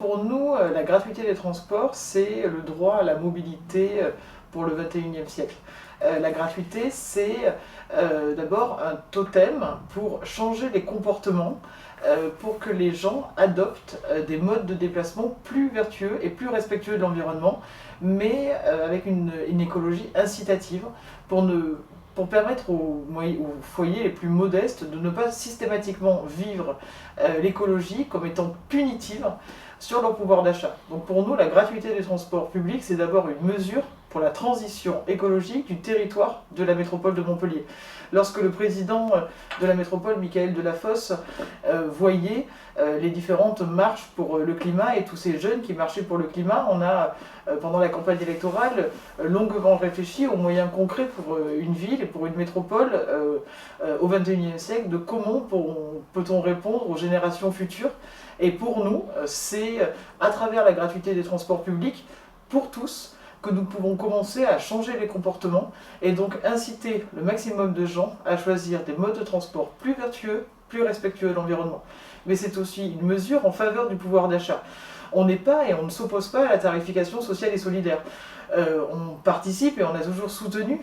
Pour nous, la gratuité des transports, c'est le droit à la mobilité pour le 21e siècle. La gratuité, c'est d'abord un totem pour changer les comportements, pour que les gens adoptent des modes de déplacement plus vertueux et plus respectueux de l'environnement, mais avec une écologie incitative pour permettre aux foyers les plus modestes de ne pas systématiquement vivre l'écologie comme étant punitive sur leur pouvoir d'achat. Donc pour nous, la gratuité des transports publics, c'est d'abord une mesure pour la transition écologique du territoire de la métropole de Montpellier. Lorsque le président de la métropole, Michaël Delafosse, voyait les différentes marches pour le climat et tous ces jeunes qui marchaient pour le climat, on a, pendant la campagne électorale, longuement réfléchi aux moyens concrets pour une ville et pour une métropole au XXIe siècle, de comment peut-on répondre aux générations futures. Et pour nous, c'est à travers la gratuité des transports publics, pour tous, que nous pouvons commencer à changer les comportements et donc inciter le maximum de gens à choisir des modes de transport plus vertueux, plus respectueux de l'environnement. Mais c'est aussi une mesure en faveur du pouvoir d'achat. On n'est pas et on ne s'oppose pas à la tarification sociale et solidaire. On participe et on a toujours soutenu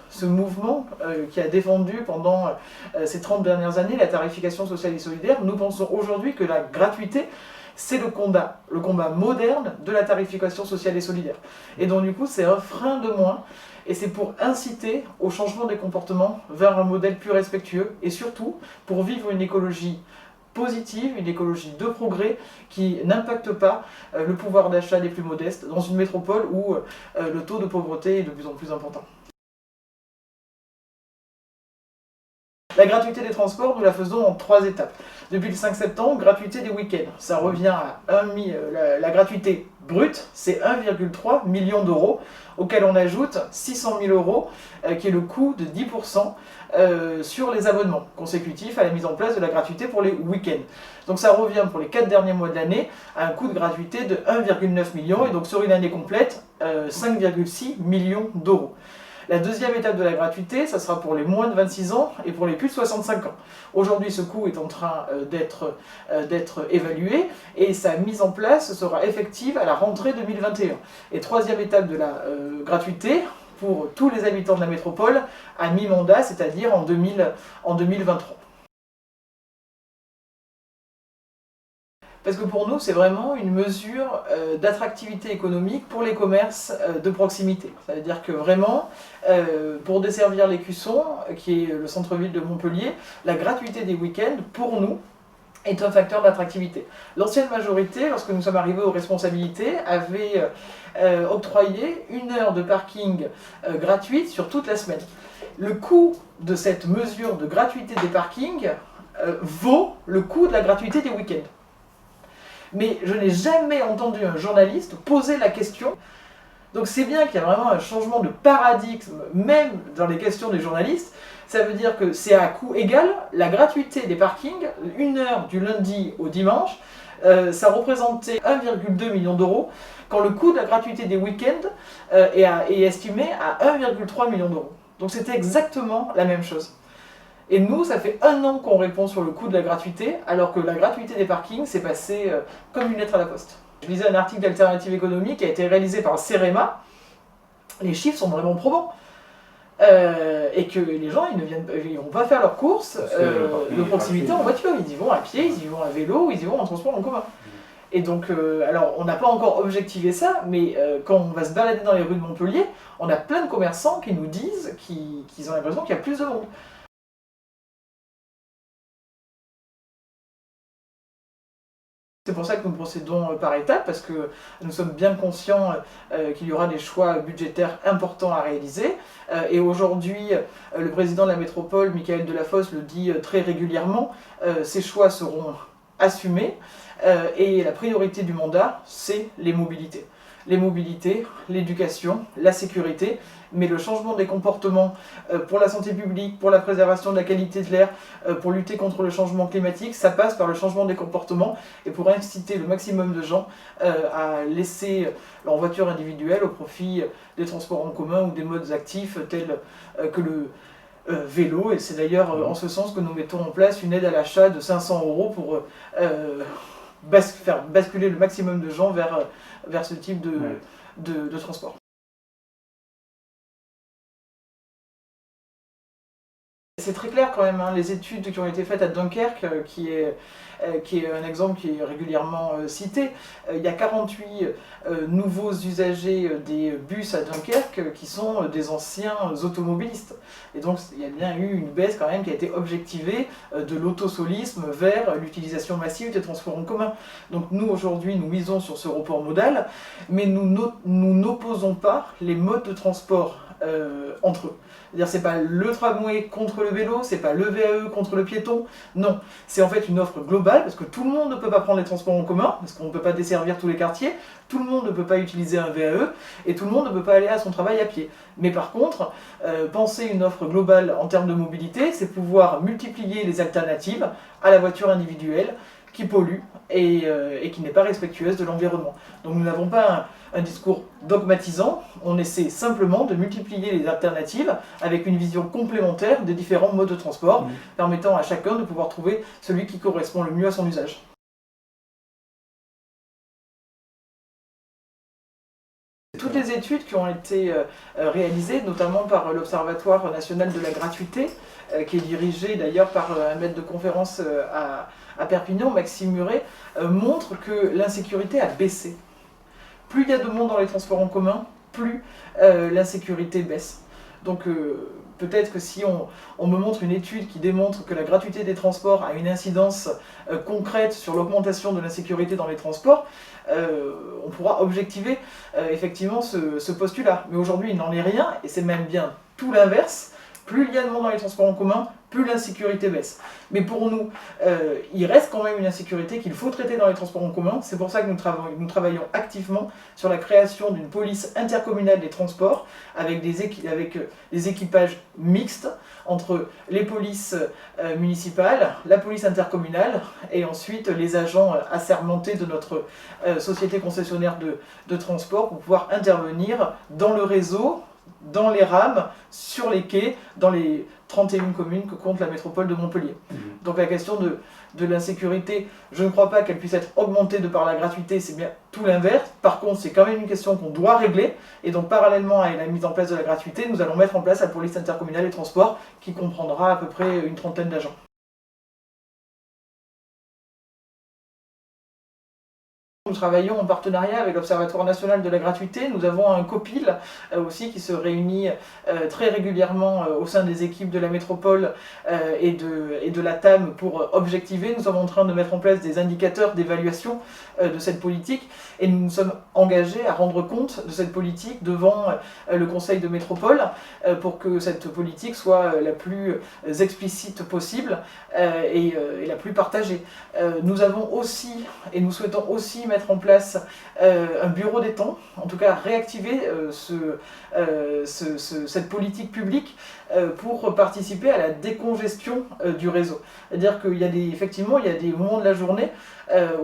ce mouvement qui a défendu pendant ces 30 dernières années la tarification sociale et solidaire. Nous pensons aujourd'hui que la gratuité, c'est le combat moderne de la tarification sociale et solidaire. Et donc du coup, c'est un frein de moins, et c'est pour inciter au changement des comportements vers un modèle plus respectueux, et surtout pour vivre une écologie positive, une écologie de progrès qui n'impacte pas le pouvoir d'achat des plus modestes dans une métropole où le taux de pauvreté est de plus en plus important. La gratuité des transports, nous la faisons en 3 étapes. Depuis le 5 septembre, gratuité des week-ends. Ça revient à la gratuité brute, c'est 1,3 million d'euros, auquel on ajoute 600 000 euros, qui est le coût de 10% sur les abonnements consécutifs à la mise en place de la gratuité pour les week-ends. Donc ça revient pour les 4 derniers mois de l'année à un coût de gratuité de 1,9 million, et donc sur une année complète, 5,6 millions d'euros. La deuxième étape de la gratuité, ça sera pour les moins de 26 ans et pour les plus de 65 ans. Aujourd'hui, ce coût est en train d'être évalué et sa mise en place sera effective à la rentrée 2021. Et troisième étape de la gratuité, pour tous les habitants de la métropole, à mi-mandat, c'est-à-dire en 2023. Parce que pour nous, c'est vraiment une mesure d'attractivité économique pour les commerces de proximité. Ça veut dire que vraiment, pour desservir l'Écusson, qui est le centre-ville de Montpellier, la gratuité des week-ends, pour nous, est un facteur d'attractivité. L'ancienne majorité, lorsque nous sommes arrivés aux responsabilités, avait octroyé 1 heure de parking gratuite sur toute la semaine. Le coût de cette mesure de gratuité des parkings vaut le coût de la gratuité des week-ends. Mais je n'ai jamais entendu un journaliste poser la question. Donc c'est bien qu'il y a vraiment un changement de paradigme, même dans les questions des journalistes. Ça veut dire que c'est à coût égal, la gratuité des parkings, 1 heure du lundi au dimanche, ça représentait 1,2 million d'euros, quand le coût de la gratuité des week-ends est estimé à 1,3 million d'euros. Donc c'était exactement la même chose. Et nous, ça fait 1 an qu'on répond sur le coût de la gratuité, alors que la gratuité des parkings s'est passée comme une lettre à la poste. Je lisais un article d'Alternative économique qui a été réalisé par CEREMA. Les chiffres sont vraiment probants. Et que les gens, ils vont pas faire leurs courses de proximité en voiture. Ils y vont à pied, ils y vont à vélo, ils y vont en transport en commun. Et donc, alors on n'a pas encore objectivé ça, mais quand on va se balader dans les rues de Montpellier, on a plein de commerçants qui nous disent qu'ils ont l'impression qu'il y a plus de monde. C'est pour ça que nous procédons par étapes, parce que nous sommes bien conscients qu'il y aura des choix budgétaires importants à réaliser. Et aujourd'hui, le président de la métropole, Michaël Delafosse, le dit très régulièrement, ces choix seront assumés. Et la priorité du mandat, c'est les mobilités. Les mobilités, l'éducation, la sécurité, mais le changement des comportements pour la santé publique, pour la préservation de la qualité de l'air, pour lutter contre le changement climatique, ça passe par le changement des comportements et pour inciter le maximum de gens à laisser leur voiture individuelle au profit des transports en commun ou des modes actifs tels que le vélo. Et c'est d'ailleurs en ce sens que nous mettons en place une aide à l'achat de 500 € faire basculer le maximum de gens vers ce type de transport. C'est très clair quand même, hein, les études qui ont été faites à Dunkerque, qui est un exemple qui est régulièrement cité. Il y a 48 nouveaux usagers des bus à Dunkerque qui sont des anciens automobilistes. Et donc il y a bien eu une baisse quand même qui a été objectivée de l'autosolisme vers l'utilisation massive des transports en commun. Donc nous aujourd'hui nous misons sur ce report modal, mais nous n'opposons pas les modes de transport entre eux. C'est-à-dire c'est pas le tramway contre le vélo, c'est pas le VAE contre le piéton, non. C'est en fait une offre globale, parce que tout le monde ne peut pas prendre les transports en commun, parce qu'on ne peut pas desservir tous les quartiers, tout le monde ne peut pas utiliser un VAE, et tout le monde ne peut pas aller à son travail à pied. Mais par contre, penser une offre globale en termes de mobilité, c'est pouvoir multiplier les alternatives à la voiture individuelle, qui pollue et qui n'est pas respectueuse de l'environnement. Donc nous n'avons pas un discours dogmatisant, on essaie simplement de multiplier les alternatives avec une vision complémentaire des différents modes de transport, permettant à chacun de pouvoir trouver celui qui correspond le mieux à son usage. Toutes les études qui ont été réalisées, notamment par l'Observatoire national de la gratuité, qui est dirigé d'ailleurs par un maître de conférence à Perpignan, Maxime Muret, montrent que l'insécurité a baissé. Plus il y a de monde dans les transports en commun, plus l'insécurité baisse. Donc peut-être que si on me montre une étude qui démontre que la gratuité des transports a une incidence concrète sur l'augmentation de l'insécurité dans les transports, on pourra objectiver effectivement ce postulat. Mais aujourd'hui, il n'en est rien, et c'est même bien tout l'inverse. Plus il y a de monde dans les transports en commun, plus l'insécurité baisse. Mais pour nous, il reste quand même une insécurité qu'il faut traiter dans les transports en commun. C'est pour ça que nous travaillons activement sur la création d'une police intercommunale des transports avec des équipages mixtes entre les polices municipales, la police intercommunale et ensuite les agents assermentés de notre société concessionnaire de transport pour pouvoir intervenir dans le réseau, dans les rames, sur les quais, dans les 31 communes que compte la métropole de Montpellier. Donc la question de l'insécurité, je ne crois pas qu'elle puisse être augmentée de par la gratuité, c'est bien tout l'inverse. Par contre, c'est quand même une question qu'on doit régler, et donc parallèlement à la mise en place de la gratuité, nous allons mettre en place la police intercommunale des transports, qui comprendra à peu près une trentaine d'agents. Nous travaillons en partenariat avec l'Observatoire national de la gratuité. Nous avons un COPIL aussi qui se réunit très régulièrement au sein des équipes de la métropole et de la TAM pour objectiver. Nous sommes en train de mettre en place des indicateurs d'évaluation de cette politique et nous nous sommes engagés à rendre compte de cette politique devant le conseil de métropole pour que cette politique soit la plus explicite possible et la plus partagée. Nous avons aussi, et nous souhaitons aussi mettre en place un bureau des temps, en tout cas réactiver cette politique publique pour participer à la décongestion du réseau. C'est-à-dire qu'il y a effectivement, il y a des moments de la journée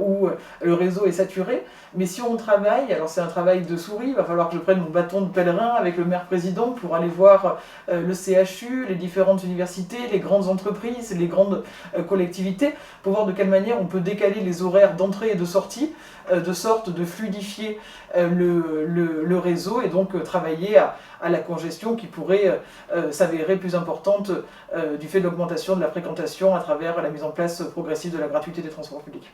où le réseau est saturé, mais si on travaille, alors c'est un travail de souris, il va falloir que je prenne mon bâton de pèlerin avec le maire-président pour aller voir le CHU, les différentes universités, les grandes entreprises, les grandes collectivités, pour voir de quelle manière on peut décaler les horaires d'entrée et de sortie, de sorte de fluidifier le réseau et donc travailler à la congestion qui pourrait s'avérer plus importante du fait de l'augmentation de la fréquentation à travers la mise en place progressive de la gratuité des transports publics.